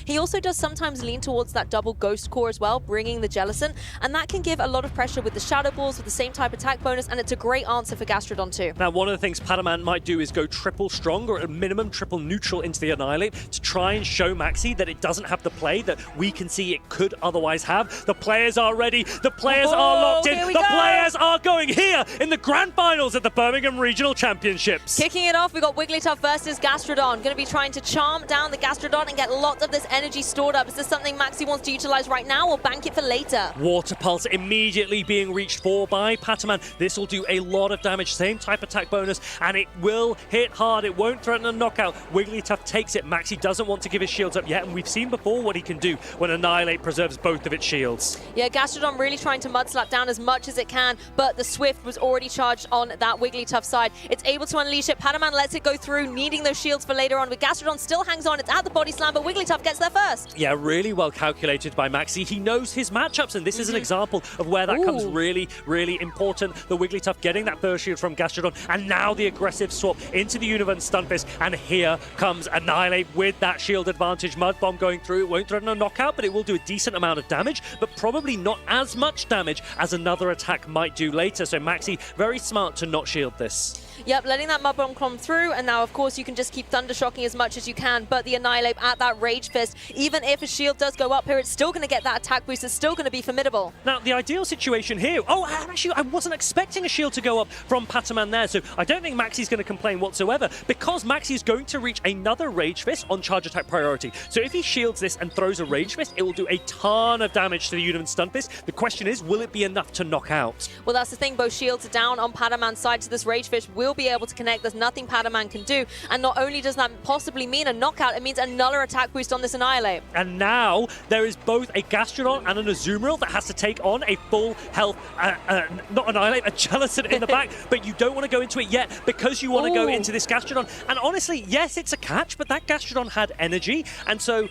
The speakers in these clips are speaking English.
He also does sometimes lean towards that double Ghost Core as well, bringing the Jellicent, and that can give a lot of pressure with the Shadow Balls, with the same type attack bonus, and it's a great answer for Gastrodon too. Now, one of the things P4TOM4N might do is go triple strong, or at a minimum triple neutral into the Annihilate to try and show Maxy that it doesn't have the play that we can see it could otherwise have. The players are ready. The players are locked in. The players are going here in the grand finals at the Birmingham Regional Championships. Kicking it off, we got Wigglytuff versus Gastrodon. Going to be trying to charm down the Gastrodon and get lots of this energy stored up. Is this something Maxy wants to utilize right now or bank it for later? Water Pulse immediately being reached for by P4TOM4N. This will do a lot of damage, same type attack bonus, and it will hit hard. It won't threaten a knockout. Wigglytuff takes it. Maxy doesn't want to give his shields up yet, and we've seen before what he can do when Annihilate preserves both of its shields. Yeah, Gastrodon really trying to mud slap down as much as it can, but the Swift was already charged on that Wigglytuff side. It's able to unleash it. P4TOM4N lets it go through, needing those shields for later on, but Gastrodon still hangs on. It's at the body slam, but Wigglytuff gets there first. Yeah, really well calculated by Maxy. He knows his matchups, and this is an example of where that comes really, really important. The Wigglytuff getting that burst shield from Gastrodon, and now the aggressive swap into the Universe Stunfisk, and here comes Annihilate with that shield advantage. Mud Bomb going through. It won't threaten a knockout, but it will do a decent amount of damage, but probably not as much damage as another attack might do later. So Maxy, very smart to not shield this. Yep, letting that Mud Bomb come through, and now, of course, you can just keep Thunder Shocking as much as you can, but the Annihilate at that Rage Fist, even if a shield does go up here, it's still going to get that attack boost. It's still going to be formidable. Now, the ideal situation here... Oh, actually, I wasn't expecting a shield to go up from P4TOM4N there, so I don't think Maxy's going to complain whatsoever, because Maxy is going to reach another Rage Fist on charge attack priority. So if he shields this and throws a Rage Fist, it will do a ton of damage to the Universe Stunfisk. The question is, will it be enough to knock out? Well, that's the thing. Both shields are down on P4TOM4N's side, so this Rage Fist will be able to connect. There's nothing P4TOM4N can do. And not only does that possibly mean a knockout, it means another attack boost on this Annihilate. And now there is both a Gastrodon and an Azumarill that has to take on a full health, not Annihilate, a Jellicent in the back. But you don't want to go into it yet because you want to go into this Gastrodon. And honestly, yes, it's a catch, but that Gastrodon had energy. And so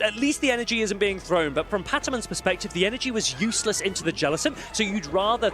at least the energy isn't being thrown, but from P4TOM4N's perspective, the energy was useless into the Jellicent, so you'd rather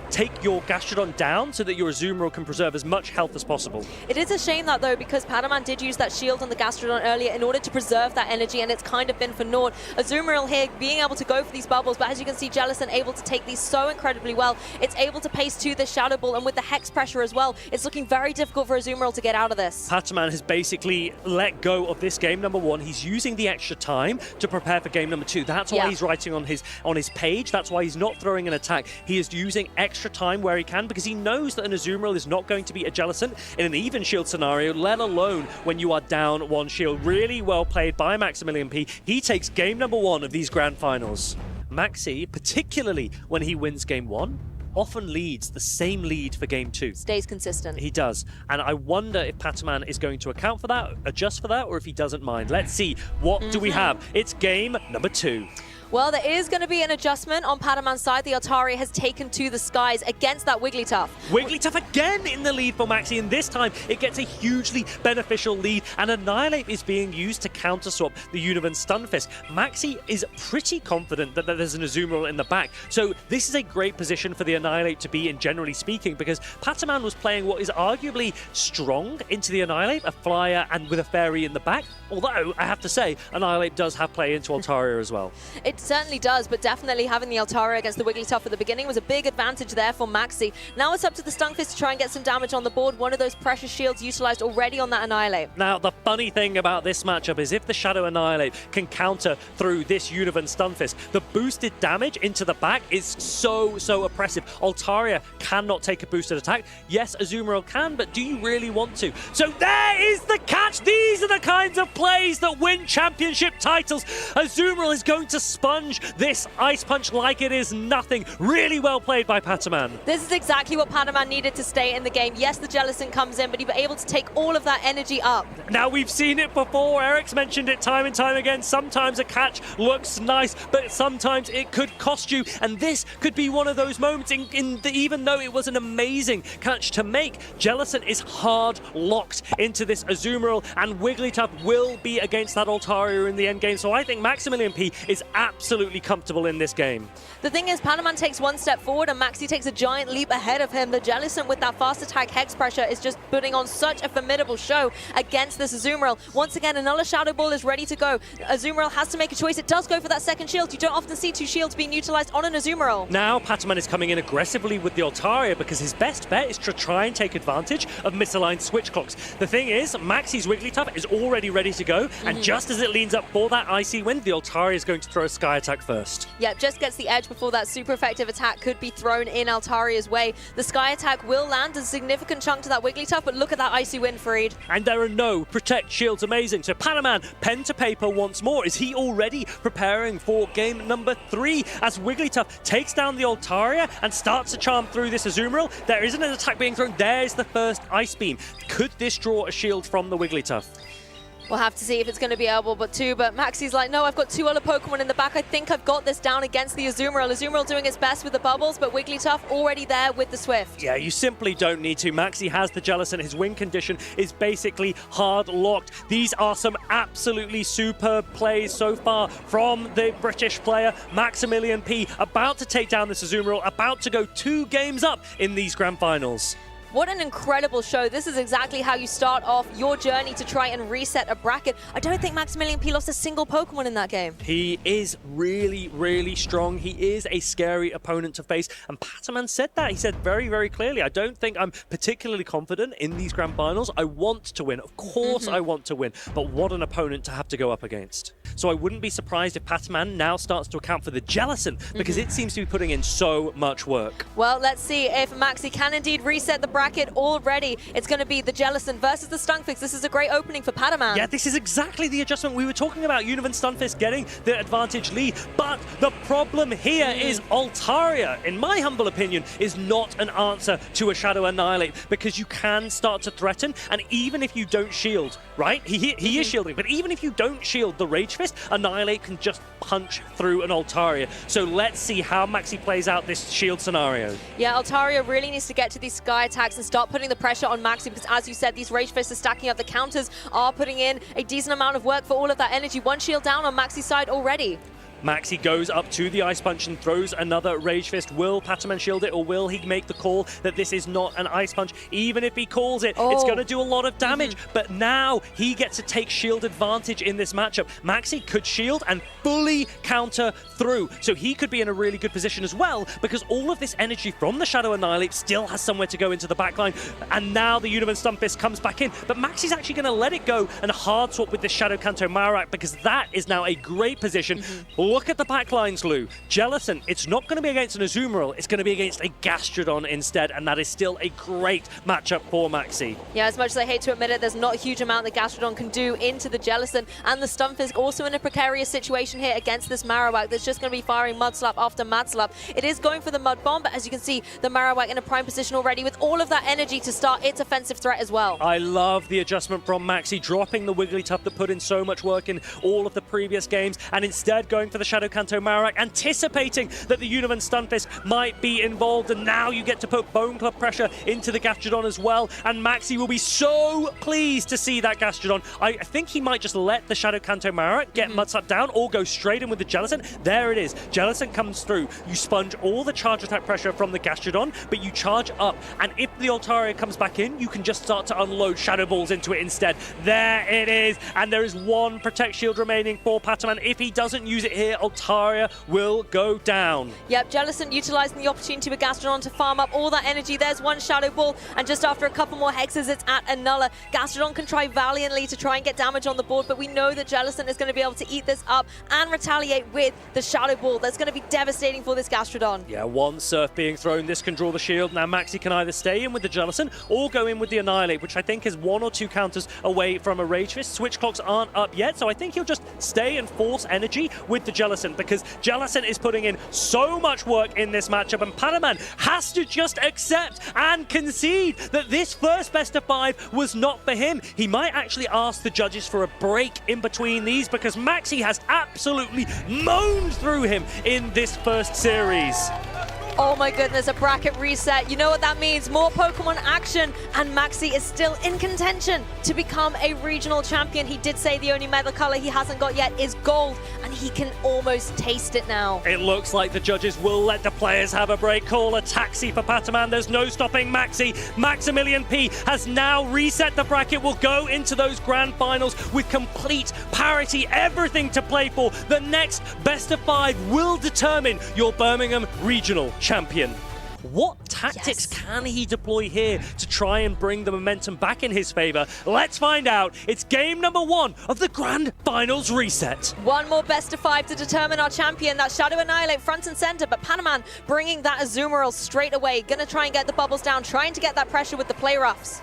take your Gastrodon down so that your Azumarill can preserve as much health as possible. It is a shame that, though, because P4TOM4N did use that shield on the Gastrodon earlier in order to preserve that energy, and it's kind of been for naught. Azumarill here being able to go for these bubbles, but as you can see, Jellicent able to take these so incredibly well. It's able to pace to the Shadow Ball, and with the Hex pressure as well, it's looking very difficult for Azumarill to get out of this. P4TOM4N has basically let go of this game number one. He's using the extra time to prepare for game number two. That's why he's writing on his page. That's why he's not throwing an attack. He is using extra time where he can, because he knows that an Azumarill is not going to be a Jellicent in an even shield scenario, let alone when you are down one shield. Really well played by Maximilian P. He takes game number one of these grand finals. Maxy, particularly when he wins game one, often leads the same lead for game two. Stays consistent. He does. And I wonder if P4TOM4N is going to account for that, adjust for that, or if he doesn't mind. Let's see. What do we have? It's game number two. Well, there is going to be an adjustment on P4TOM4N's side. The Altaria has taken to the skies against that Wigglytuff. Wigglytuff again in the lead for Maxy, and this time it gets a hugely beneficial lead, and Annihilate is being used to counter-swap the Universe Stunfisk. Maxy is pretty confident that there's an Azumarill in the back, so this is a great position for the Annihilate to be in, generally speaking, because P4TOM4N was playing what is arguably strong into the Annihilate, a flyer and with a fairy in the back, although I have to say, Annihilate does have play into Altaria as well. It certainly does, but definitely having the Altaria against the Wigglytuff at the beginning was a big advantage there for Maxy. Now it's up to the Stunfisk to try and get some damage on the board. One of those precious shields utilized already on that Annihilate. Now, the funny thing about this matchup is if the Shadow Annihilate can counter through this Universe Stunfisk, the boosted damage into the back is so oppressive. Altaria cannot take a boosted attack. Yes, Azumarill can, but do you really want to? So there is the catch. These are the kinds of plays that win championship titles. Azumarill is going to sponge this Ice Punch like it is nothing. Really well played by P4TOM4N. This is exactly what P4TOM4N needed to stay in the game. Yes, the Jellicent comes in, but he was able to take all of that energy up. Now, we've seen it before. Eric's mentioned it time and time again. Sometimes a catch looks nice, but sometimes it could cost you. And this could be one of those moments, even though it was an amazing catch to make, Jellicent is hard locked into this Azumarill, and Wigglytuff will be against that Altaria in the end game. So I think Maximilian P is absolutely absolutely comfortable in this game. The thing is, Padaman takes one step forward and Maxy takes a giant leap ahead of him. The Jellicent with that fast attack hex pressure is just putting on such a formidable show against this Azumarill. Once again, another Shadow Ball is ready to go. Azumarill has to make a choice. It does go for that second shield. You don't often see two shields being utilized on an Azumarill. Now, Padaman is coming in aggressively with the Altaria because his best bet is to try and take advantage of misaligned switch clocks. The thing is, Maxy's Wigglytuff is already ready to go, and just as it leans up for that Icy Wind, the Altaria is going to throw a Sky Attack first. Yep, just gets the edge before that super effective attack could be thrown in Altaria's way. The Sky Attack will land a significant chunk to that Wigglytuff, but look at that Icy Wind, Fareed. And there are no Protect shields, amazing. So Padaman, pen to paper once more. Is he already preparing for game number 3 as Wigglytuff takes down the Altaria and starts to charm through this Azumarill? There isn't an attack being thrown. There's the first Ice Beam. Could this draw a shield from the Wigglytuff? We'll have to see if it's going to be able to, but Maxy's like, no, I've got 2 other Pokemon in the back. I think I've got this down against the Azumarill. Azumarill doing its best with the bubbles, but Wigglytuff already there with the Swift. Yeah, you simply don't need to. Maxy has the Jellicent. His win condition is basically hard locked. These are some absolutely superb plays so far from the British player, Maximilian P, about to take down this Azumarill, about to go 2 games up in these grand finals. What an incredible show. This is exactly how you start off your journey to try and reset a bracket. I don't think Maximilian P lost a single Pokemon in that game. He is really, really strong. He is a scary opponent to face. And Padaman said that. He said very, very clearly, I don't think I'm particularly confident in these grand finals. I want to win. Of course I want to win. But what an opponent to have to go up against. So I wouldn't be surprised if Padaman now starts to account for the Jellicent because it seems to be putting in so much work. Well, let's see if Maxy can indeed reset the bracket already. It's going to be the Jellicent versus the Stunfisk. This is a great opening for Padaman. Yeah, this is exactly the adjustment we were talking about. Univan Stunfisk getting the advantage lead. But the problem here is Altaria, in my humble opinion, is not an answer to a Shadow Annihilate because you can start to threaten, and even if you don't shield, right? He is shielding, but even if you don't shield the Rage Fist, Annihilate can just punch through an Altaria. So let's see how Maxy plays out this shield scenario. Yeah, Altaria really needs to get to these Sky Attacks and start putting the pressure on Maxy because, as you said, these Rage Fists are stacking up. The counters are putting in a decent amount of work for all of that energy. 1 shield down on Maxy's side already. Maxy goes up to the Ice Punch and throws another Rage Fist. Will Padaman shield it, or will he make the call that this is not an Ice Punch? Even if he calls it, it's going to do a lot of damage. But now he gets to take shield advantage in this matchup. Maxy could shield and fully counter through. So he could be in a really good position as well because all of this energy from the Shadow Annihilate still has somewhere to go into the backline. And now the Univan Stunfisk comes back in. But Maxy's actually going to let it go and hard swap with the Shadow Kanto Marowak because that is now a great position. Look at the backlines, Lou. Jellicent, it's not going to be against an Azumarill, it's going to be against a Gastrodon instead, and that is still a great matchup for Maxy. Yeah, as much as I hate to admit it, there's not a huge amount that Gastrodon can do into the Jellicent, and the Stunfisk also in a precarious situation here against this Marowak that's just going to be firing Mud Slap after Mud Slap. It is going for the Mud Bomb, but as you can see, the Marowak in a prime position already with all of that energy to start its offensive threat as well. I love the adjustment from Maxy, dropping the Wigglytuff that put in so much work in all of the previous games, and instead going for the Shadow Kanto Marowak, anticipating that the Univan Stunfisk might be involved, and now you get to put Bone Club pressure into the Gastrodon as well, and Maxy will be so pleased to see that Gastrodon. I think he might just let the Shadow Kanto Marowak get Mud Slap down or go straight in with the Jellicent. There it is. Jellicent comes through. You sponge all the charge attack pressure from the Gastrodon, but you charge up, and if the Altaria comes back in, you can just start to unload Shadow Balls into it instead. There it is, and there is 1 Protect Shield remaining for Padaman. If he doesn't use it here, Altaria will go down. Yep, Jellicent utilizing the opportunity with Gastrodon to farm up all that energy. There's 1 Shadow Ball, and just after a couple more hexes, it's at a nuller. Gastrodon can try valiantly to try and get damage on the board, but we know that Jellicent is going to be able to eat this up and retaliate with the Shadow Ball. That's going to be devastating for this Gastrodon. Yeah, 1 Surf being thrown. This can draw the shield. Now Maxy can either stay in with the Jellicent or go in with the Annihilate, which I think is 1 or 2 counters away from a Rage Fist. Switch clocks aren't up yet, so I think he'll just stay and force energy with the Jellicent because Jellicent is putting in so much work in this matchup, and Padaman has to just accept and concede that this first best of 5 was not for him. He might actually ask the judges for a break in between these because Maxy has absolutely moaned through him in this first series. Oh my goodness, a bracket reset. You know what that means? More Pokemon action, and Maxy is still in contention to become a regional champion. He did say the only meta color he hasn't got yet is gold, and he can almost taste it now. It looks like the judges will let the players have a break. Call a taxi for P4TOM4N. There's no stopping Maxy. Maximilian P has now reset the bracket, will go into those grand finals with complete parity, everything to play for. The next best of 5 will determine your Birmingham Regional Champion. What tactics can he deploy here to try and bring the momentum back in his favor? Let's find out. It's game number 1 of the Grand Finals reset. One more best of 5 to determine our champion. That Shadow Annihilate front and center, but P4TOM4N bringing that Azumarill straight away. Gonna try and get the bubbles down, trying to get that pressure with the play roughs.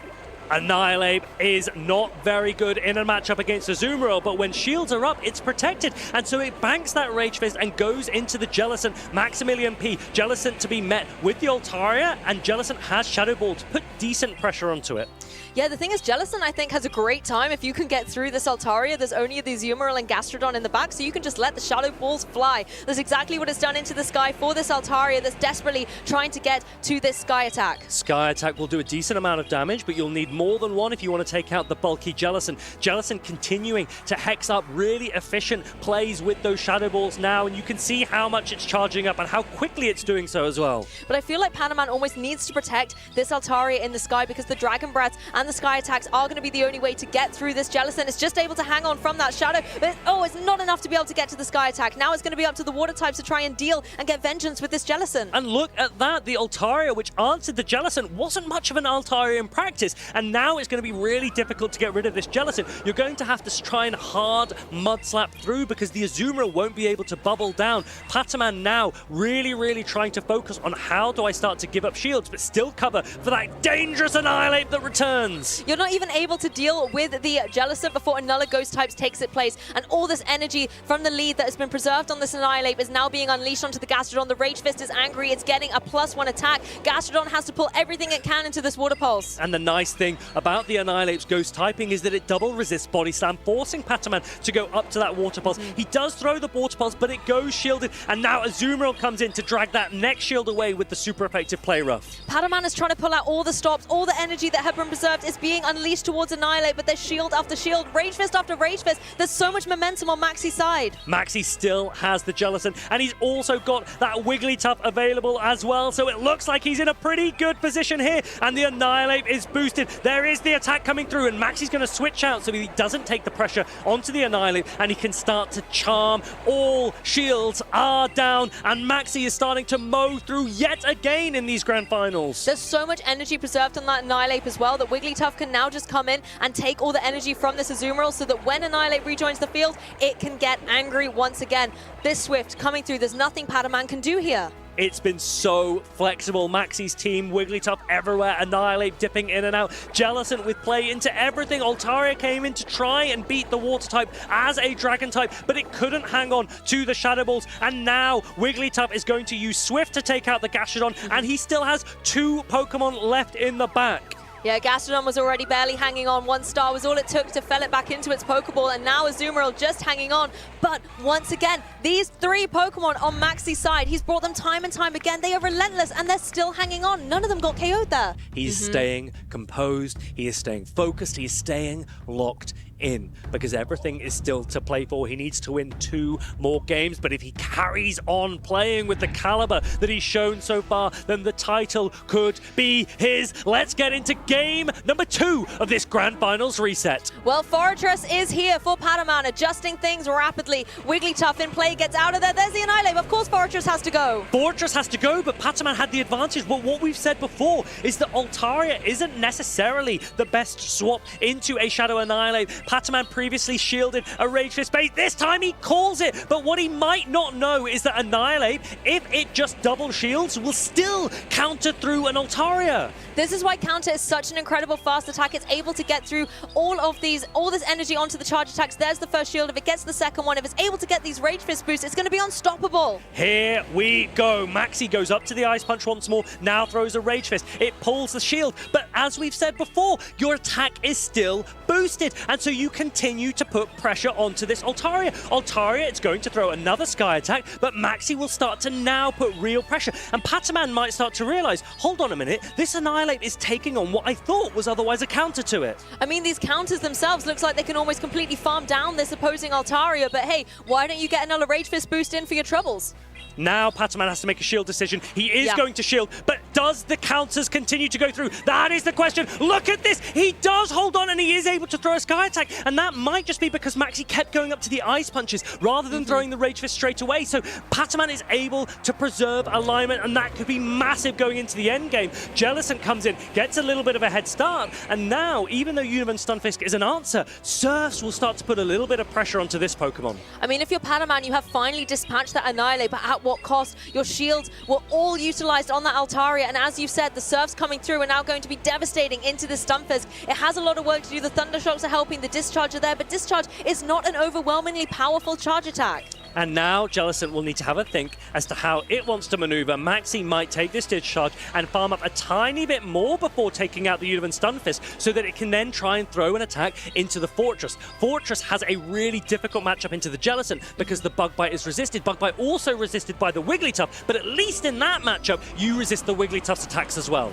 Annihilate is not very good in a matchup against Azumarill, but when shields are up, it's protected. And so it banks that Rage Fist and goes into the Jellicent. Maximilian P, Jellicent to be met with the Altaria, and Jellicent has Shadow Ball to put decent pressure onto it. Yeah, the thing is, Jellicent, I think, has a great time if you can get through this Altaria. There's only the Azumarill and Gastrodon in the back, so you can just let the Shadow Balls fly. That's exactly what it's done into the sky for this Altaria that's desperately trying to get to this Sky Attack. Sky Attack will do a decent amount of damage, but you'll need more than one if you want to take out the bulky Jellicent. Jellicent continuing to hex up really efficient plays with those Shadow Balls now, and you can see how much it's charging up and how quickly it's doing so as well. But I feel like P4TOM4N almost needs to protect this Altaria in the sky because the Dragon Brats and the Sky Attacks are going to be the only way to get through this Jellicent. It's just able to hang on from that Shadow, but it's not enough to be able to get to the Sky Attack. Now it's going to be up to the Water types to try and deal and get vengeance with this Jellicent. And look at that, the Altaria, which answered the Jellicent, wasn't much of an Altaria in practice, and now it's going to be really difficult to get rid of this Jellicent. You're going to have to try and hard mud slap through because the Azumarill won't be able to bubble down. P4TOM4N now really trying to focus on how do I start to give up shields, but still cover for that dangerous Annihilate that returns. You're not even able to deal with the Jellicent before another Ghost types takes its place, and all this energy from the lead that has been preserved on this Annihilate is now being unleashed onto the Gastrodon. The Rage Fist is angry, it's getting a +1 attack. Gastrodon has to pull everything it can into this Water Pulse. And the nice thing about the Annihilate's Ghost typing is that it double resists Body Slam, forcing P4TOM4N to go up to that Water Pulse. He does throw the Water Pulse, but it goes shielded, and now Azumarill comes in to drag that next shield away with the super effective play rough. P4TOM4N is trying to pull out all the stops, all the energy that had been preserved is being unleashed towards Annihilate, but there's shield after shield, Rage Fist after Rage Fist. There's so much momentum on Maxy's side. Maxy still has the Jellicent, and he's also got that Wigglytuff available as well, so it looks like he's in a pretty good position here, and the Annihilate is boosted. There is the attack coming through, and Maxy's going to switch out so he doesn't take the pressure onto the Annihilate, and he can start to charm. All shields are down, and Maxy is starting to mow through yet again in these grand finals. There's so much energy preserved on that Annihilate as well that Wigglytuff can now just come in and take all the energy from this Azumarill so that when Annihilate rejoins the field, it can get angry once again. This Swift coming through, there's nothing P4TOM4N can do here. It's been so flexible. Maxy's team, Wigglytuff everywhere, Annihilate dipping in and out, Jellicent with play into everything. Altaria came in to try and beat the Water type as a Dragon type, but it couldn't hang on to the Shadow Balls. And now Wigglytuff is going to use Swift to take out the Gastrodon, and he still has 2 Pokemon left in the back. Yeah, Gastrodon was already barely hanging on. 1 star was all it took to fell it back into its Pokeball, and now Azumarill just hanging on. But once again, these 3 Pokemon on Maxy's side, he's brought them time and time again. They are relentless, and they're still hanging on. None of them got KO'd there. He's staying composed, he is staying focused, he is staying locked in because everything is still to play for. He needs to win 2 more games, but if he carries on playing with the caliber that he's shown so far, then the title could be his. Let's get into game number 2 of this Grand Finals reset. Well, Fortress is here for P4TOM4N, adjusting things rapidly. Wigglytuff in play, gets out of there. There's the Annihilate. Of course, Fortress has to go. Fortress has to go, but P4TOM4N had the advantage. But what we've said before is that Altaria isn't necessarily the best swap into a Shadow Annihilate. P4TOM4N previously shielded a Rage Fist base. This time he calls it, but what he might not know is that Annihilate, if it just double shields, will still counter through an Altaria. This is why counter is such an incredible fast attack. It's able to get through all this energy onto the charge attacks. There's the first shield. If it gets the second one, if it's able to get these Rage Fist boosts, it's going to be unstoppable. Here we go. Maxy goes up to the Ice Punch once more, now throws a Rage Fist. It pulls the shield, but as we've said before, your attack is still boosted, and so you continue to put pressure onto this Altaria? Altaria, it's going to throw another Sky Attack, but Maxy will start to now put real pressure. And P4TOM4N might start to realize, hold on a minute, this Annihilate is taking on what I thought was otherwise a counter to it. I mean, these counters themselves looks like they can almost completely farm down this opposing Altaria, but hey, why don't you get another Rage Fist boost in for your troubles? Now P4TOM4N has to make a shield decision. He is going to shield, but does the counters continue to go through? That is the question. Look at this. He does hold on, and he is able to throw a Sky Attack, and that might just be because Maxy kept going up to the Ice Punches rather than throwing the Rage Fist straight away. So P4TOM4N is able to preserve alignment, and that could be massive going into the end game. Jellicent comes in, gets a little bit of a head start, and now, even though Univan Stunfisk is an answer, Surfs will start to put a little bit of pressure onto this Pokemon. I mean, if you're P4TOM4N, you have finally dispatched that Annihilate, but at what cost? Your shields were all utilized on that Altaria, and as you've said, the Surfs coming through are now going to be devastating into the Stunfisk. It has a lot of work to do. The Thunder Shocks are helping, the Discharge are there, but Discharge is not an overwhelmingly powerful charge attack. And now Jellicent will need to have a think as to how it wants to maneuver. Maxy might take this Discharge and farm up a tiny bit more before taking out the Univan Stunfisk so that it can then try and throw an attack into the Fortress. Fortress has a really difficult matchup into the Jellicent because the Bug Bite is resisted. Bug Bite also resisted by the Wigglytuff, but at least in that matchup, you resist the Wigglytuff's attacks as well.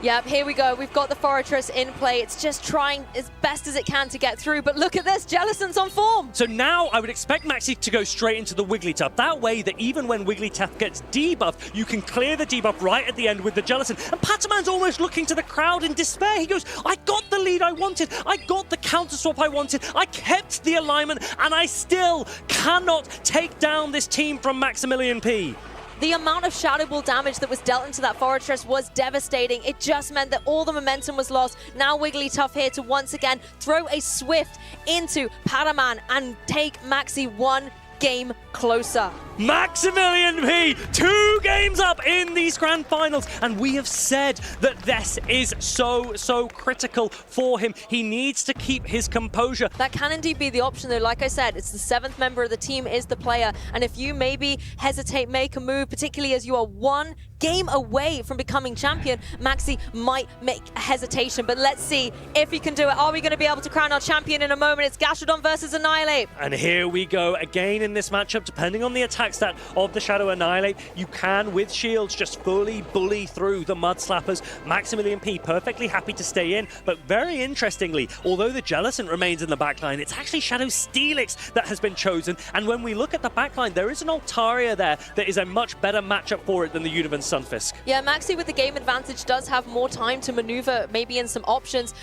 Yep, here we go. We've got the Fortress in play. It's just trying as best as it can to get through, but look at this, Jellicent's on form. So now I would expect Maxy to go straight into the Wigglytuff. That way that even when Wigglytuff gets debuffed, you can clear the debuff right at the end with the Jellicent. And P4TOM4N's almost looking to the crowd in despair. He goes, I got the lead I wanted. I got the counter swap I wanted. I kept the alignment, and I still cannot take down this team from Maximilian P. The amount of Shadow Ball damage that was dealt into that Fortress was devastating. It just meant that all the momentum was lost. Now Wigglytuff here to once again throw a Swift into P4TOM4N and take Maxy one game closer. Maximilian P, 2 games up in these grand finals, and we have said that this is so critical for him. He needs to keep his composure. That can indeed be the option though. Like I said, it's the 7th member of the team is the player, and if you maybe hesitate, make a move, particularly as you are 1 game away from becoming champion, Maxy might make a hesitation, but let's see if he can do it. Are we going to be able to crown our champion in a moment? It's Gastrodon versus Annihilate. And here we go again in this matchup. Depending on the attack stat of the Shadow Annihilate, you can, with shields, just fully bully through the Mud Slappers. Maximilian P perfectly happy to stay in, but very interestingly, although the Jellicent remains in the backline, it's actually Shadow Steelix that has been chosen. And when we look at the backline, there is an Altaria there that is a much better matchup for it than the Univan Stunfisk. Yeah, Maxy with the game advantage does have more time to maneuver, maybe in some options.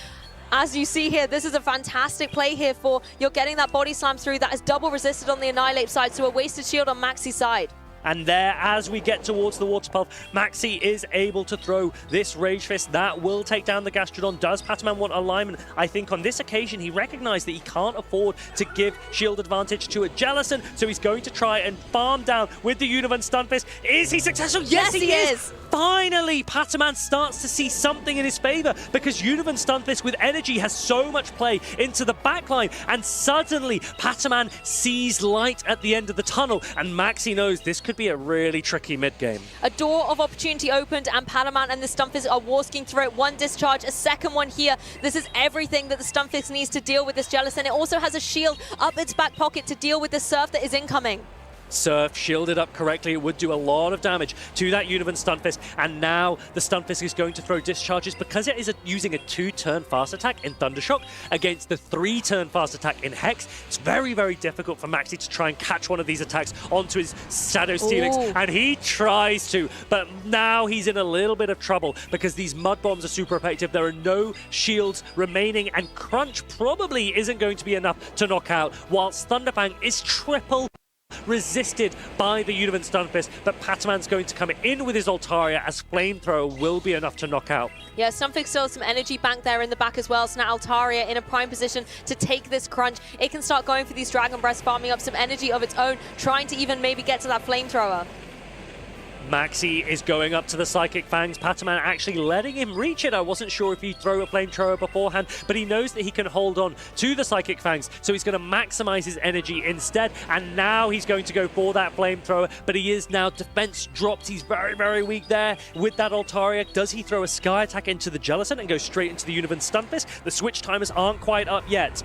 As you see here, this is a fantastic play here for, you're getting that body slam through that is double resisted on the Annihilate side, so a wasted shield on Maxy's side. And there, as we get towards the water path, Maxy is able to throw this Rage Fist. That will take down the Gastrodon. Does P4TOM4N want alignment? I think on this occasion, he recognized that he can't afford to give shield advantage to a Jellicent, so he's going to try and farm down with the Univan Stunfisk. Is he successful? Yes, he is! Finally, P4TOM4N starts to see something in his favor because Univan Stunfisk with energy has so much play into the backline, and suddenly P4TOM4N sees light at the end of the tunnel, and Maxy knows this could be a really tricky mid-game. A door of opportunity opened, and P4TOM4N and the Stunfisk are warsking through it. 1 discharge, a second one here. This is everything that the Stunfisk needs to deal with this Jellicent. It also has a shield up its back pocket to deal with the Surf that is incoming. Surf shielded up correctly, it would do a lot of damage to that Univan Stunfisk, and now the Stunfisk is going to throw discharges because it is using a 2-turn fast attack in Thundershock against the 3-turn fast attack in Hex. It's very difficult for Maxy to try and catch one of these attacks onto his Shadow Steelix, and he tries to, but now he's in a little bit of trouble because these Mud Bombs are super effective. There are no shields remaining, and Crunch probably isn't going to be enough to knock out, whilst Thunderfang is triple resisted by the Univan Stunfisk, but P4TOM4N's going to come in with his Altaria as Flamethrower will be enough to knock out. Yeah, Stunfisk still has some energy bank there in the back as well, so now Altaria in a prime position to take this crunch. It can start going for these Dragon Breaths, farming up some energy of its own, trying to even maybe get to that Flamethrower. Maxy is going up to the Psychic Fangs. Pataman actually letting him reach it. I wasn't sure if he'd throw a flamethrower beforehand, but he knows that he can hold on to the Psychic Fangs, so he's going to maximize his energy instead. And now he's going to go for that flamethrower, but he is now defense dropped. He's very, very weak there with that Altaria. Does he throw a Sky Attack into the Jellicent and go straight into the Univan Stunfisk? The switch timers aren't quite up yet.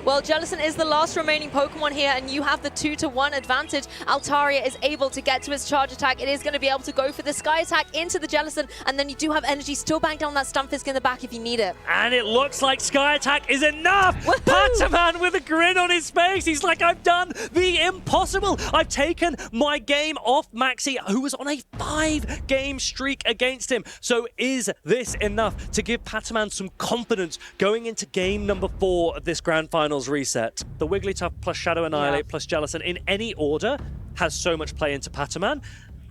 Well, Jellicent is the last remaining Pokemon here, and you have the 2-to-1 advantage. Altaria is able to get to its charge attack. It is going to be able to go for the Sky Attack into the Jellicent, and then you do have energy still back down that Stunfisk in the back if you need it. And it looks like Sky Attack is enough! Pataman with a grin on his face. He's like, I've done the impossible. I've taken my game off Maxy, who was on a 5-game streak against him. So is this enough to give Pataman some confidence going into game number 4 of this Grand Finals reset? The Wigglytuff plus Shadow Annihilate plus Jellicent in any order has so much play into Pataman.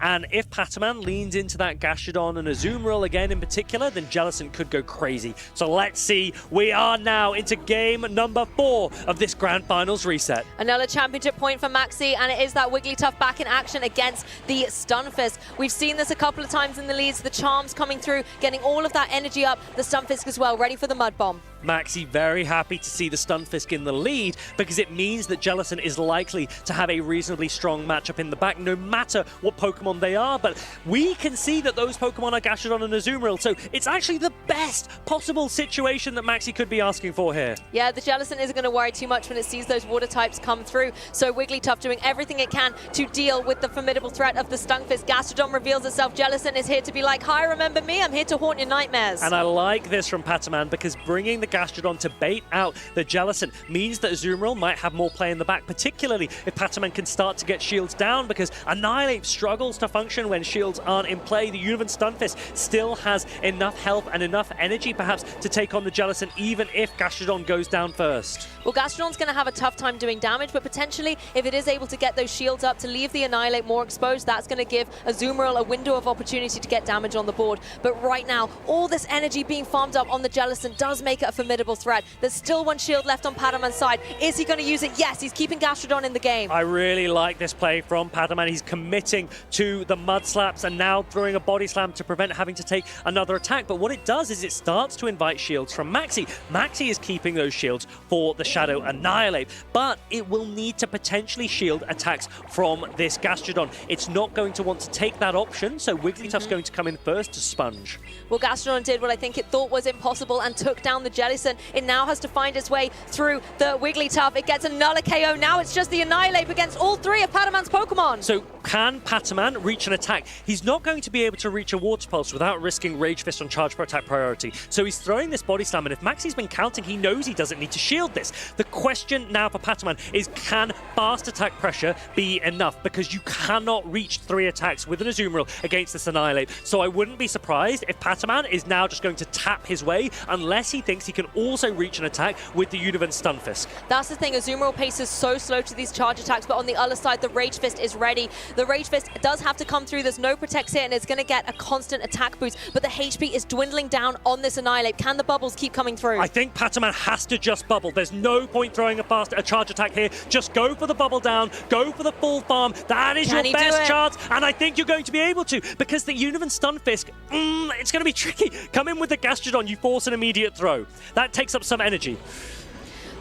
And if Pataman leans into that Gastrodon and Azumarill again in particular, then Jellicent could go crazy. So let's see. We are now into game number 4 of this Grand Finals reset. Another championship point for Maxy, and it is that Wigglytuff back in action against the Stunfisk. We've seen this a couple of times in the leads. The Charms coming through, getting all of that energy up. The Stunfisk as well, ready for the Mud Bomb. Maxy very happy to see the Stunfisk in the lead because it means that Jellicent is likely to have a reasonably strong matchup in the back no matter what Pokemon they are, but we can see that those Pokemon are Gastrodon and Azumarill, so it's actually the best possible situation that Maxy could be asking for here. Yeah, the Jellicent isn't going to worry too much when it sees those water types come through, so Wigglytuff doing everything it can to deal with the formidable threat of the Stunfisk. Gastrodon reveals itself. Jellicent is here to be like, hi, remember me? I'm here to haunt your nightmares. And I like this from Pataman because bringing the Gastrodon to bait out the Jellicent means that Azumarill might have more play in the back, particularly if Pataman can start to get shields down, because Annihilate struggles to function when shields aren't in play. The Univan Stunfisk still has enough health and enough energy perhaps to take on the Jellicent even if Gastrodon goes down first. Well, Gastrodon's going to have a tough time doing damage, but potentially if it is able to get those shields up to leave the Annihilate more exposed, that's going to give Azumarill a window of opportunity to get damage on the board. But right now, all this energy being farmed up on the Jellicent does make it a formidable threat. There's still one shield left on Pataman's side. Is he going to use it? Yes, he's keeping Gastrodon in the game. I really like this play from Pataman. He's committing to the Mud Slaps and now throwing a Body Slam to prevent having to take another attack. But what it does is it starts to invite shields from Maxy. Maxy is keeping those shields for the Shadow Annihilate, but it will need to potentially shield attacks from this Gastrodon. It's not going to want to take that option, so Wigglytuff's going to come in first to sponge. Well, Gastrodon did what I think it thought was impossible and took down the Jellicent. It now has to find its way through the Wigglytuff. It gets another KO. Now it's just the Annihilate against all 3 of Pataman's Pokemon. So can Pataman reach an attack? He's not going to be able to reach a Water Pulse without risking Rage Fist on Charge for attack priority. So he's throwing this Body Slam, and if Maxy's been counting, he knows he doesn't need to shield this. The question now for Pataman is, can fast attack pressure be enough? Because you cannot reach 3 attacks with an Azumarill against this Annihilate. So I wouldn't be surprised if Pataman is now just going to tap his way unless he thinks he can also reach an attack with the Univan Stunfisk. That's the thing, Azumarill pace is so slow to these charge attacks, but on the other side, the Rage Fist is ready. The Rage Fist does have to come through. There's no Protects here, and it's going to get a constant attack boost, but the HP is dwindling down on this Annihilate. Can the bubbles keep coming through? I think Pataman has to just bubble. There's no point throwing a charge attack here. Just go for the bubble down, go for the full farm. That is your best chance, and I think you're going to be able to, because the Univan Stunfisk, it's going to be tricky. Come in with the Gastrodon, you force an immediate throw. That takes up some energy.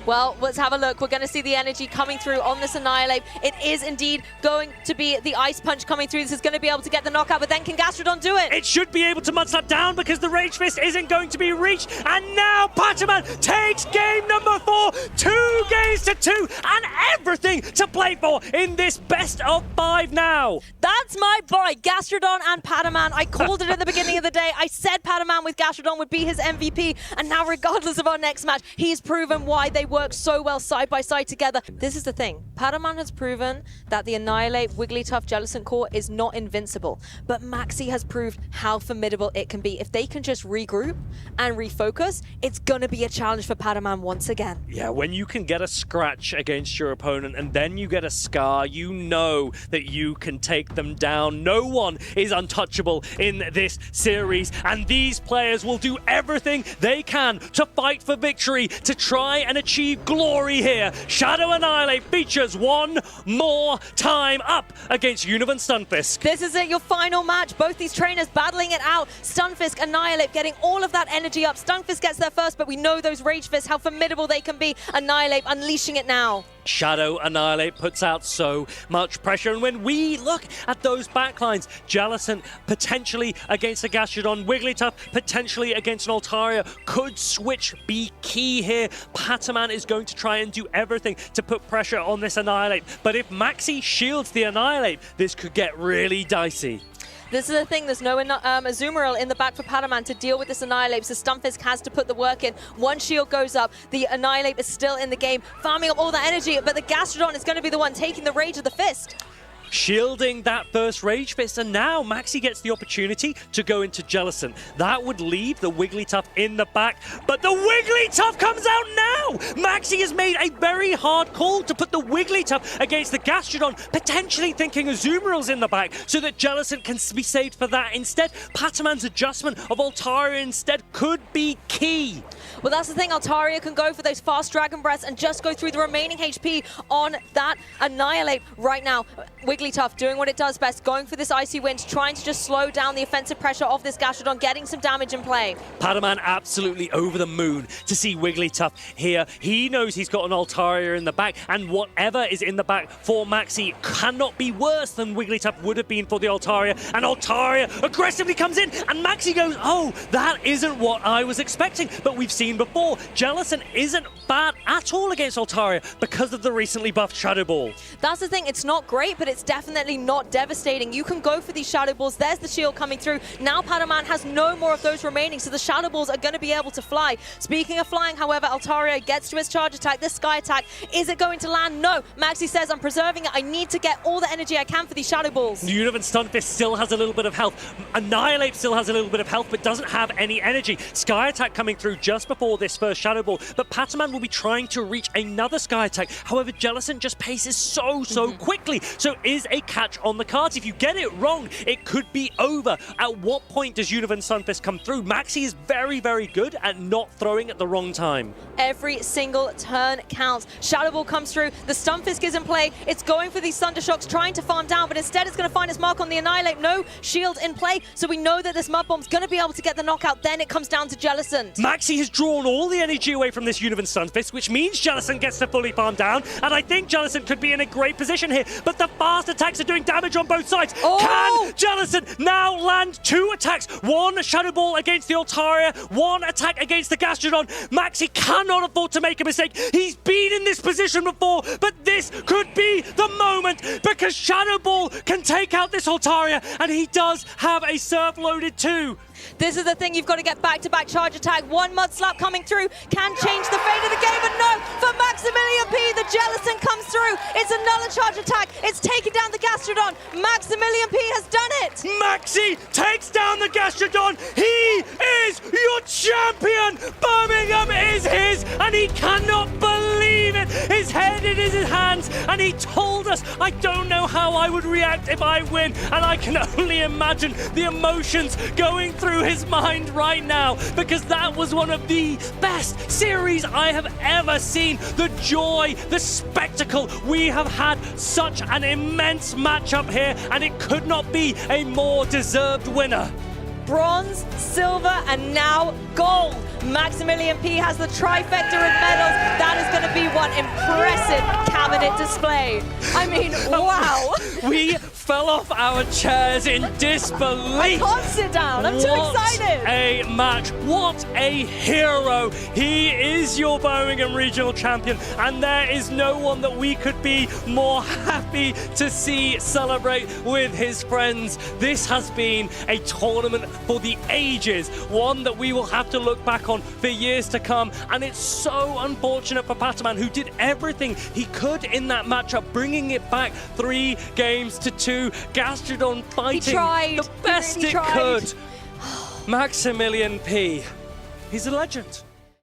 Well, let's have a look. We're going to see the energy coming through on this Annihilate. It is indeed going to be the Ice Punch coming through. This is going to be able to get the knockout, but then can Gastrodon do it? It should be able to Mud Slap down because the Rage Fist isn't going to be reached. And now Pataman takes game number 4, 2 games to 2, and everything to play for in this best of 5 now. That's my boy, Gastrodon and Pataman. I called it at the beginning of the day. I said Pataman with Gastrodon would be his MVP, and now regardless of our next match, he's proven why they work so well side by side together. This is the thing. Pataman has proven that the Annihilate Wigglytuff Jellicent core is not invincible, but Maxy has proved how formidable it can be. If they can just regroup and refocus, it's gonna be a challenge for Pataman once again. Yeah, when you can get a scratch against your opponent and then you get a scar, you know that you can take them down. No one is untouchable in this series, and these players will do everything they can to fight for victory, to try and achieve achieve glory here. Shadow Annihilate features one more time up against Univan Stunfisk. This is it, your final match. Both these trainers battling it out. Stunfisk, Annihilate getting all of that energy up. Stunfisk gets there first, but we know those Rage Fists, how formidable they can be. Annihilate unleashing it now. Shadow Annihilate puts out so much pressure, and when we look at those backlines, Jellicent potentially against a Gastrodon, Wigglytuff potentially against an Altaria, could switch be key here. P4TOM4N is going to try and do everything to put pressure on this Annihilate, but if Maxy shields the Annihilate, this could get really dicey. This is the thing, there's no Azumarill in the back for P4TOM4N to deal with this Annihilate, so Stunfisk has to put the work in. One shield goes up, the Annihilate is still in the game, farming up all that energy, but the Gastrodon is going to be the one taking the Rage of the Fist. Shielding that first Rage Fist, and now Maxy gets the opportunity to go into Jellicent. That would leave the Wigglytuff in the back, but the Wigglytuff comes out now! Maxy has made a very hard call to put the Wigglytuff against the Gastrodon, potentially thinking Azumarill's in the back so that Jellicent can be saved for that. Instead, P4TOM4N's adjustment of Altaria instead could be key. Well, that's the thing, Altaria can go for those fast Dragon Breaths and just go through the remaining HP on that Annihilate right now. Wigglytuff doing what it does best, going for this Icy Wind, trying to just slow down the offensive pressure of this Gastrodon, getting some damage in play. P4TOM4N absolutely over the moon to see Wigglytuff here. He knows he's got an Altaria in the back, and whatever is in the back for Maxy cannot be worse than Wigglytuff would have been for the Altaria. And Altaria aggressively comes in, and Maxy goes, oh, that isn't what I was expecting. But we've seen before, Jellicent isn't bad at all against Altaria because of the recently buffed Shadow Ball. That's the thing, it's not great, but it's definitely not devastating. You can go for these Shadow Balls. There's the shield coming through. Now P4TOM4N has no more of those remaining, so the Shadow Balls are going to be able to fly. Speaking of flying, however, Altaria gets to his charge attack. This Sky Attack, is it going to land? No. Maxy says, I'm preserving it. I need to get all the energy I can for these Shadow Balls. Univan Stunfisk still has a little bit of health. Annihilate still has a little bit of health, but doesn't have any energy. Sky Attack coming through just before this first Shadow Ball, but P4TOM4N will be trying to reach another Sky Attack. However, Jellicent just paces so quickly, so is a catch on the cards. If you get it wrong, it could be over. At what point does Univan Stunfisk come through? Maxy is very, very good at not throwing at the wrong time. Every single turn counts. Shadow Ball comes through, the Stunfisk is in play, it's going for these Thunder Shocks, trying to farm down, but instead it's going to find its mark on the Annihilate. No shield in play, so we know that this Mud Bomb's going to be able to get the knockout. Then it comes down to Jellicent. Maxy has drawn all the energy away from this Univan Stunfisk, which means Jellicent gets to fully farm down, and I think Jellicent could be in a great position here, but the fast attacks are doing damage on both sides. Oh! Can Jellicent now land two attacks? One Shadow Ball against the Altaria, one attack against the Gastrodon. Maxy cannot afford to make a mistake. He's been in this position before, but this could be the moment because Shadow Ball can take out this Altaria, and he does have a Surf loaded too. This is the thing, you've got to get back-to-back charge attack. One Mud Slap coming through can change the fate of the game, but no, for Maximilian P, the Jellicent comes through. It's another charge attack. It's taking down the Gastrodon. Maximilian P has done it. Maxy takes down the Gastrodon. He is your champion. Birmingham is his, and he cannot believe it. His head in his hands, and he told us, I don't know how I would react if I win, and I can only imagine the emotions going through his mind right now, because that was one of the best series I have ever seen. The joy, the spectacle. We have had such an immense matchup here, and it could not be a more deserved winner. Bronze, silver, and now gold. Maximilian P has the trifecta of medals. That is going to be one impressive cabinet display. I mean, wow. We fell off our chairs in disbelief. I can't sit down. I'm too excited. What a match. What a hero. He is your Birmingham Regional Champion, and there is no one that we could be more happy to see celebrate with his friends. This has been a tournament for the ages, one that we will have to look back on for years to come, and it's so unfortunate for P4TOM4N, who did everything he could in that matchup, bringing it back 3-2. Gastrodon fighting the best it could. Maximilian P, he's a legend.